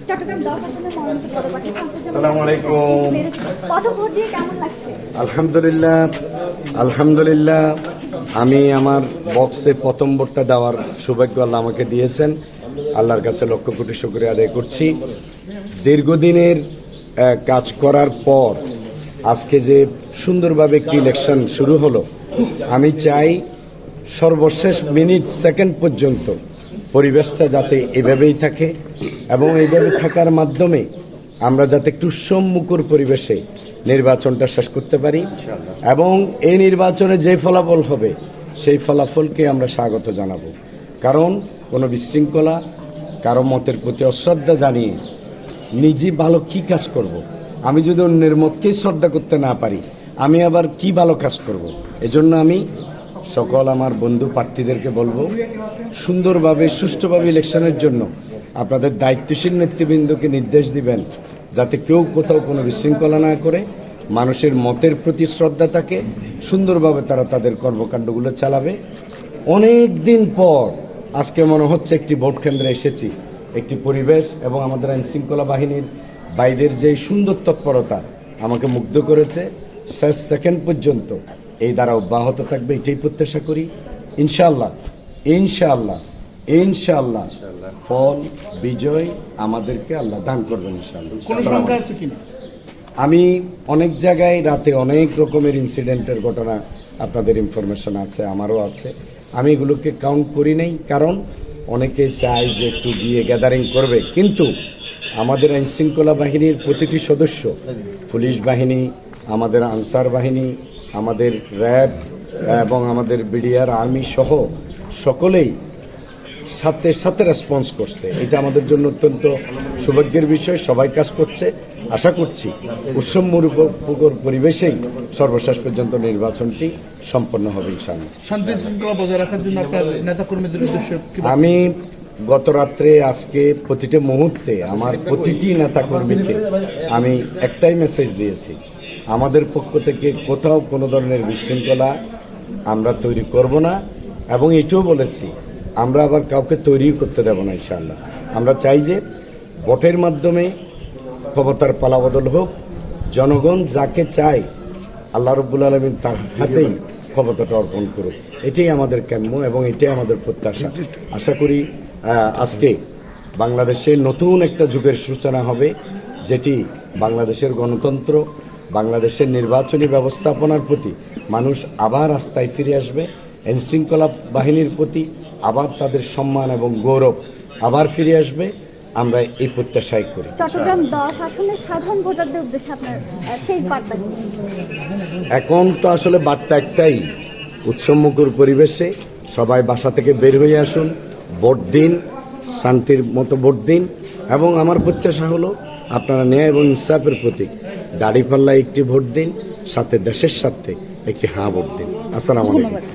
চট্টগ্রাম 10 আসনের মনোনীত পদপ্রার্থী আসসালামু আলাইকুম। পদভোট দিয়ে কেমন লাগছে? আলহামদুলিল্লাহ আলহামদুলিল্লাহ। আমি আমার বক্সে প্রথম ভোটটা দেওয়ার সৌভাগ্য আল্লাহ আমাকে দিয়েছেন। আল্লাহর কাছে লক্ষ কোটি শুকরিয়া আদায় করছি। দীর্ঘদিনের কাজ করার পর আজকে যে সুন্দরভাবে একটি ইলেকশন শুরু হলো, আমি চাই সর্বশেষ মিনিট সেকেন্ড পর্যন্ত পরিবেশটা যাতে এভাবেই থাকে এবং এইভাবে থাকার মাধ্যমে আমরা যাতে একটু সম্মুখর পরিবেশে নির্বাচনটা শেষ করতে পারি এবং এই নির্বাচনে যে ফলাফল হবে সেই ফলাফলকে আমরা স্বাগত জানাবো। কারণ কোনো বিশৃঙ্খলা, কারো মতের প্রতি অশ্রদ্ধা জানিয়ে নিজে ভালো কি কাজ করব। আমি যদি অন্যের মতকেই শ্রদ্ধা করতে না পারি, আমি আবার কি ভালো কাজ করব। এজন্য আমি সকল আমার বন্ধু প্রার্থীদেরকে বলবো, সুন্দরভাবে সুষ্ঠুভাবে ইলেকশনের জন্য আপনাদের দায়িত্বশীল নেতৃবৃন্দকে নির্দেশ দিবেন যাতে কেউ কোথাও কোনো বিশৃঙ্খলা না করে, মানুষের মতের প্রতি শ্রদ্ধা থাকে, সুন্দরভাবে তারা তাদের কর্মকাণ্ডগুলো চালাবে। অনেক দিন পর আজকে মনে হচ্ছে একটি ভোট কেন্দ্রে এসেছি, একটি পরিবেশ এবং আমাদের আইনশৃঙ্খলা বাহিনীর বাইরের যে সুন্দর তৎপরতা আমাকে মুগ্ধ করেছে। শেষ সেকেন্ড পর্যন্ত এই দ্বারা অব্যাহত থাকবে, এটাই প্রত্যাশা করি। ইনশাআল্লাহ ইনশাআল্লাহ ইনশাআল্লাহ ফল বিজয় আমাদেরকে আল্লাহ দান করবেন ইনশাআল্লাহ। আমি অনেক জায়গায় রাতে অনেক রকমের ইনসিডেন্টের ঘটনা আপনাদের ইনফরমেশন আছে, আমারও আছে। আমি এগুলোকে কাউন্ট করি নাই, কারণ অনেকে চায় যে একটু গিয়ে গ্যাদারিং করবে, কিন্তু আমাদের আইনশৃঙ্খলা বাহিনীর প্রতিটি সদস্য, পুলিশ বাহিনী, আমাদের আনসার বাহিনী, আমাদের র্যাব এবং আমাদের বিডিআর আর্মি সহ সকলেই সাথে সাথে রেসপন্স করছে। এটা আমাদের জন্য অত্যন্ত সৌভাগ্যের বিষয়। সবাই কাজ করছে। আশা করছি উৎসবমুখর পরিবেশেই সর্বশেষ পর্যন্ত নির্বাচনটি সম্পন্ন হবে ইনশাআল্লাহ। শান্তি শৃঙ্খলা বজায় রাখার জন্য আপনার নেতাকর্মীদের উদ্দেশ্যে আমি গত রাত্রে আজকে প্রতিটা মুহূর্তে আমার প্রতিটি নেতাকর্মীকে আমি একটাই মেসেজ দিয়েছি, আমাদের পক্ষ থেকে কোথাও কোনো ধরনের বিশৃঙ্খলা আমরা তৈরি করব না এবং এটাও বলেছি আমরা আবার কাউকে তৈরি করতে দেব না ইনশাআল্লাহ। আমরা চাই যে ভোটের মাধ্যমে ক্ষমতার পালাবদল হোক, জনগণ যাকে চায় আল্লাহ রাব্বুল আলামিন তার হাতেই ক্ষমতাটা অর্পণ করুক, এটাই আমাদের কাম্য এবং এটাই আমাদের প্রত্যাশা। আশা করি আজকে বাংলাদেশে নতুন একটা যুগের সূচনা হবে, যেটি বাংলাদেশের গণতন্ত্র, বাংলাদেশের নির্বাচনী ব্যবস্থাপনার প্রতি মানুষ আবার আস্থায় ফিরে আসবে, আইনশৃঙ্খলা বাহিনীর প্রতি আবার তাদের সম্মান এবং গৌরব আবার ফিরে আসবে। আমরা এই প্রত্যাশাই করি। চট্টগ্রাম 10 আসনের সাধারণ ভোটারদের উদ্দেশ্যে আপনার সেই বার্তা কি? এখন তো আসলে বার্তা একটাই, উৎসবমুখর পরিবেশে সবাই বাসা থেকে বের হয়ে আসুন, ভোট দিন, শান্তির মতো ভোট দিন এবং আমার প্রত্যাশা হলো আপনারা ন্যায় এবং ইনসাফের প্রতীক দাঁড়িপাল্লায় একটি ভোট দিন, সাথে দেশের স্বার্থে একটি ভোট দিন। আসসালামু আলাইকুম।